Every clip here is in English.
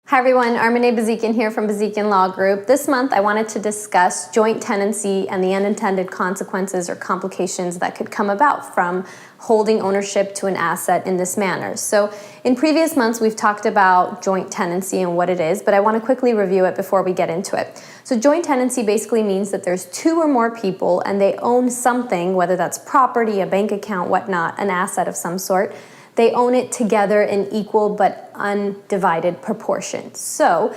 Hi everyone, Armine Bazikyan here from Bazikyan Law Group. This month I wanted to discuss joint tenancy and the unintended consequences or complications that could come about from holding ownership to an asset in this manner. So in previous months we've talked about joint tenancy and what it is, but I want to quickly review it before we get into it. So joint tenancy basically means that there's two or more people and they own something, whether that's property, a bank account, whatnot, an asset of some sort. They own it together in equal but undivided proportions. So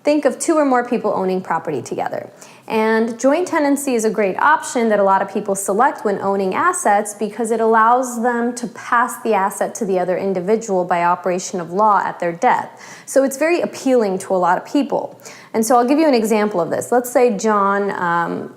think of two or more people owning property together. And joint tenancy is a great option that a lot of people select when owning assets because it allows them to pass the asset to the other individual by operation of law at their death. So it's very appealing to a lot of people. And so I'll give you an example of this. Let's say John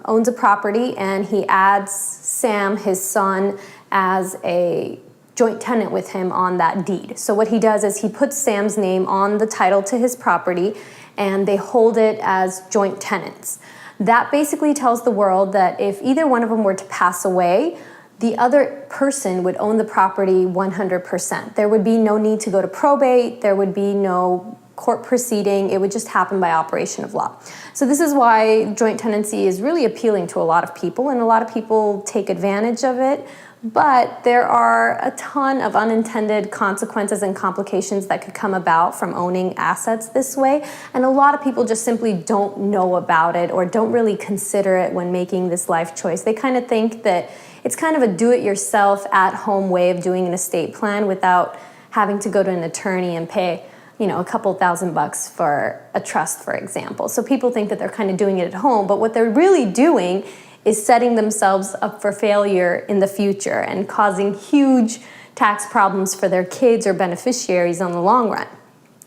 owns a property and he adds Sam, his son, as a joint tenant with him on that deed. So what he does is he puts Sam's name on the title to his property and they hold it as joint tenants. That basically tells the world that if either one of them were to pass away, the other person would own the property 100%. There would be no need to go to probate, there would be no court proceeding, it would just happen by operation of law. So this is why joint tenancy is really appealing to a lot of people, and a lot of people take advantage of it. But there are a ton of unintended consequences and complications that could come about from owning assets this way. And a lot of people just simply don't know about it or don't really consider it when making this life choice. They kind of think that it's kind of a do-it-yourself at-home way of doing an estate plan without having to go to an attorney and pay, a couple $1,000 for a trust, for example. So people think that they're kind of doing it at home, but what they're really doing is setting themselves up for failure in the future and causing huge tax problems for their kids or beneficiaries on the long run.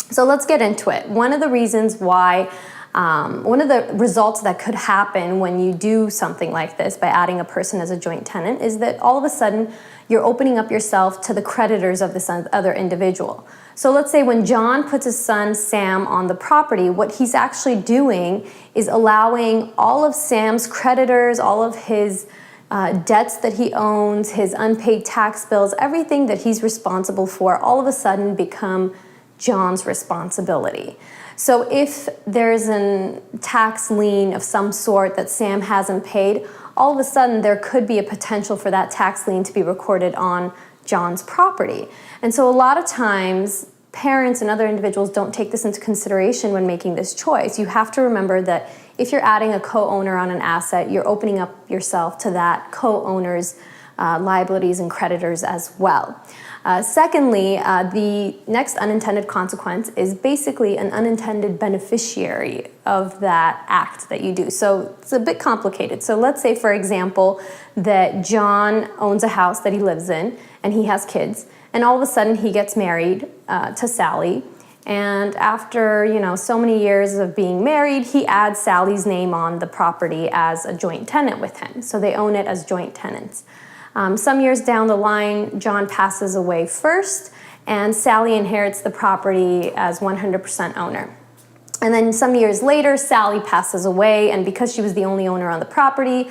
So let's get into it. One of the reasons why, one of the results that could happen when you do something like this by adding a person as a joint tenant is that all of a sudden you're opening up yourself to the creditors of this other individual. So let's say when John puts his son Sam on the property, what he's actually doing is allowing all of Sam's creditors, all of his debts that he owns, his unpaid tax bills, everything that he's responsible for, all of a sudden become John's responsibility. So if there's a tax lien of some sort that Sam hasn't paid, all of a sudden there could be a potential for that tax lien to be recorded on John's property. And so a lot of times parents and other individuals don't take this into consideration when making this choice. You have to remember that if you're adding a co-owner on an asset, you're opening up yourself to that co-owner's liabilities and creditors as well. Secondly, the next unintended consequence is basically an unintended beneficiary of that act that you do. So it's a bit complicated. So let's say, for example, that John owns a house that he lives in and he has kids, and all of a sudden he gets married to Sally. And after, so many years of being married, he adds Sally's name on the property as a joint tenant with him. So they own it as joint tenants. Some years down the line, John passes away first, and Sally inherits the property as 100% owner. And then some years later, Sally passes away, and because she was the only owner on the property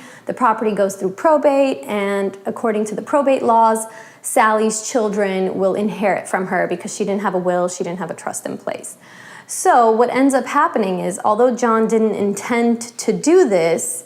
goes through probate, and according to the probate laws, Sally's children will inherit from her because she didn't have a will, she didn't have a trust in place. So what ends up happening is, although John didn't intend to do this,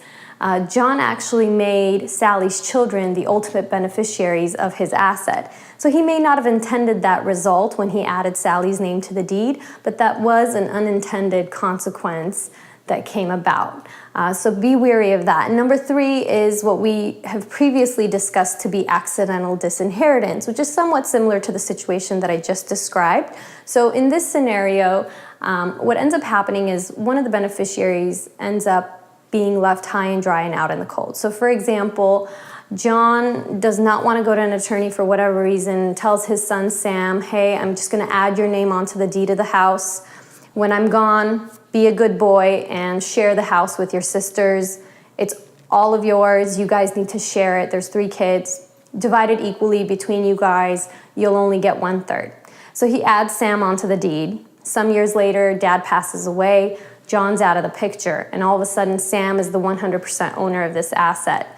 John actually made Sally's children the ultimate beneficiaries of his asset. So he may not have intended that result when he added Sally's name to the deed, but that was an unintended consequence that came about. So be wary of that. And number 3 is what we have previously discussed to be accidental disinheritance, which is somewhat similar to the situation that I just described. So in this scenario, what ends up happening is one of the beneficiaries ends up being left high and dry and out in the cold. So for example, John does not want to go to an attorney for whatever reason, tells his son Sam, hey, I'm just going to add your name onto the deed of the house. When I'm gone, be a good boy and share the house with your sisters. It's all of yours. You guys need to share it. There's 3 kids. Divide it equally between you guys. You'll only get 1/3. So he adds Sam onto the deed. Some years later, Dad passes away. John's out of the picture, and all of a sudden Sam is the 100% owner of this asset.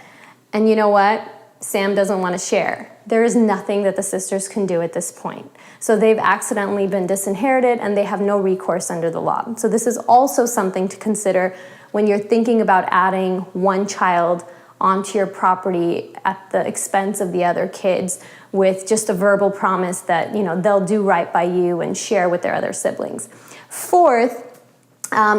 And you know what? Sam doesn't want to share. There is nothing that the sisters can do at this point. So they've accidentally been disinherited and they have no recourse under the law. So this is also something to consider when you're thinking about adding one child onto your property at the expense of the other kids with just a verbal promise that, you know, they'll do right by you and share with their other siblings. Fourth,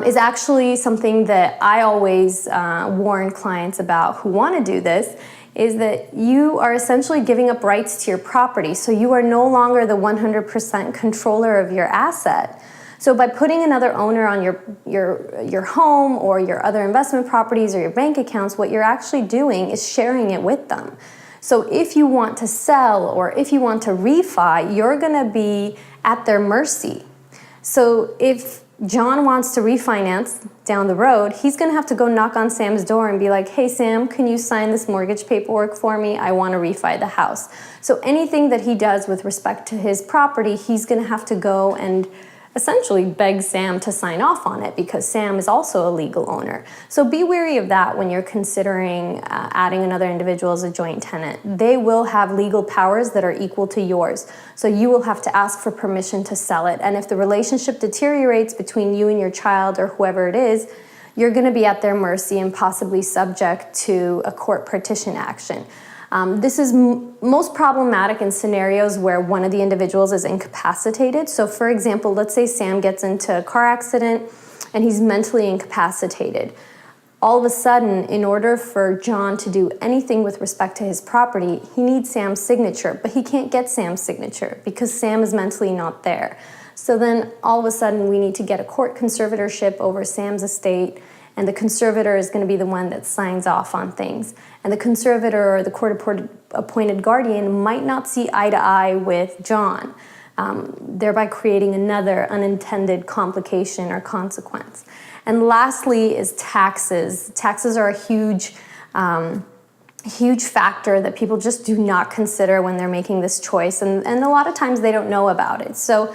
is actually something that I always warn clients about who want to do this, is that you are essentially giving up rights to your property. So you are no longer the 100% controller of your asset. So by putting another owner on your home or your other investment properties or your bank accounts, what you're actually doing is sharing it with them. So if you want to sell or if you want to refi, you're going to be at their mercy. So if John wants to refinance down the road, he's going to have to go knock on Sam's door and be like, hey, Sam, can you sign this mortgage paperwork for me? I want to refi the house. So anything that he does with respect to his property, he's going to have to go and essentially beg Sam to sign off on it because Sam is also a legal owner. So be wary of that when you're considering adding another individual as a joint tenant. They will have legal powers that are equal to yours. So you will have to ask for permission to sell it. And if the relationship deteriorates between you and your child or whoever it is, you're going to be at their mercy and possibly subject to a court partition action. This is most problematic in scenarios where one of the individuals is incapacitated. So for example, let's say Sam gets into a car accident and he's mentally incapacitated. All of a sudden, in order for John to do anything with respect to his property, he needs Sam's signature, but he can't get Sam's signature because Sam is mentally not there. So then all of a sudden we need to get a court conservatorship over Sam's estate, and the conservator is going to be the one that signs off on things. And the conservator or the court-appointed guardian might not see eye to eye with John, thereby creating another unintended complication or consequence. And lastly is taxes. Taxes are a huge factor that people just do not consider when they're making this choice, and a lot of times they don't know about it. So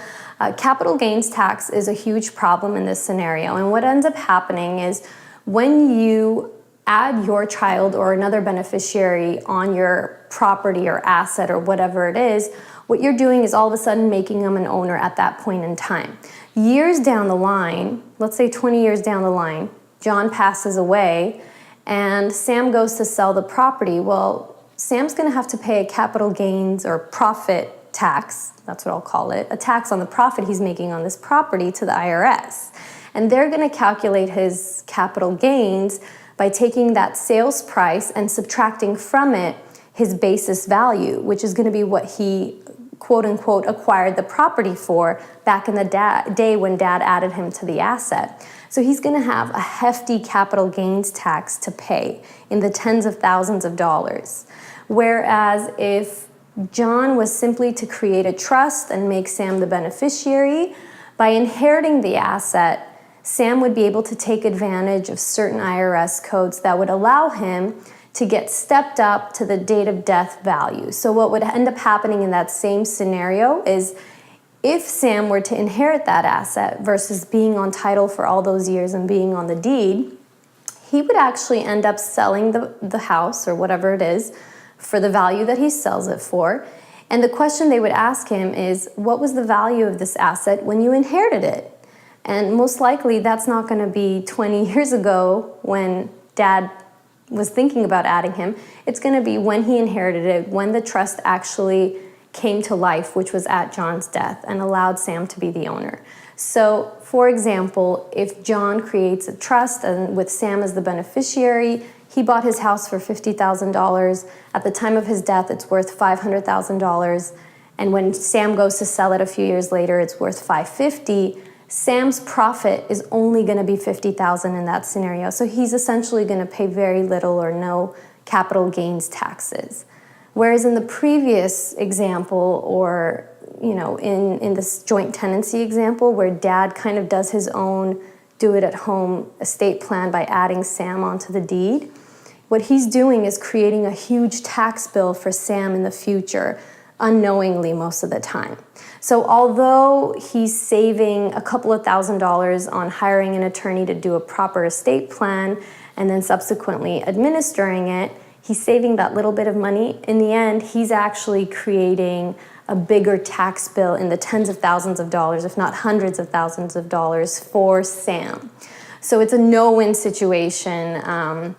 capital gains tax is a huge problem in this scenario, and what ends up happening is when you add your child or another beneficiary on your property or asset or whatever it is, what you're doing is all of a sudden making them an owner at that point in time. Years down the line, let's say 20 years down the line, John passes away and Sam goes to sell the property. Well, Sam's going to have to pay a capital gains or profit tax, that's what I'll call it, a tax on the profit he's making on this property to the IRS. And they're going to calculate his capital gains by taking that sales price and subtracting from it his basis value, which is going to be what he, quote unquote, acquired the property for back in the day when dad added him to the asset. So he's going to have a hefty capital gains tax to pay in the tens of thousands of dollars. Whereas if John was simply to create a trust and make Sam the beneficiary, by inheriting the asset, Sam would be able to take advantage of certain IRS codes that would allow him to get stepped up to the date of death value. So what would end up happening in that same scenario is if Sam were to inherit that asset versus being on title for all those years and being on the deed, he would actually end up selling the house or whatever it is for the value that he sells it for. And the question they would ask him is, what was the value of this asset when you inherited it? And most likely that's not going to be 20 years ago when dad was thinking about adding him. It's going to be when he inherited it, when the trust actually came to life, which was at John's death, and allowed Sam to be the owner. So, for example, if John creates a trust and with Sam as the beneficiary, he bought his house for $50,000. At the time of his death, it's worth $500,000. And when Sam goes to sell it a few years later, it's worth $550,000. Sam's profit is only going to be $50,000 in that scenario. So he's essentially going to pay very little or no capital gains taxes. Whereas in the previous example, or in this joint tenancy example where dad kind of does his own do-it-at-home estate plan by adding Sam onto the deed, what he's doing is creating a huge tax bill for Sam in the future, unknowingly most of the time. So although he's saving a couple of $1,000s on hiring an attorney to do a proper estate plan and then subsequently administering it, he's saving that little bit of money. In the end, he's actually creating a bigger tax bill in the tens of thousands of dollars, if not hundreds of thousands of dollars for Sam. So it's a no-win situation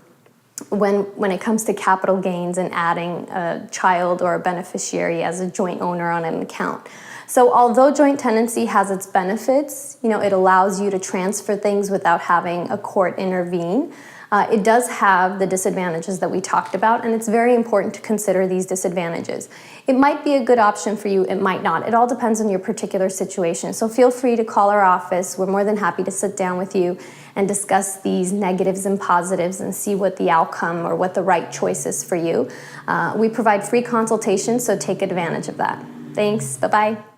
when it comes to capital gains and adding a child or a beneficiary as a joint owner on an account. So although joint tenancy has its benefits, it allows you to transfer things without having a court intervene. It does have the disadvantages that we talked about, and it's very important to consider these disadvantages. It might be a good option for you, it might not. It all depends on your particular situation. So feel free to call our office. We're more than happy to sit down with you and discuss these negatives and positives and see what the outcome or what the right choice is for you. We provide free consultations, so take advantage of that. Thanks, bye-bye.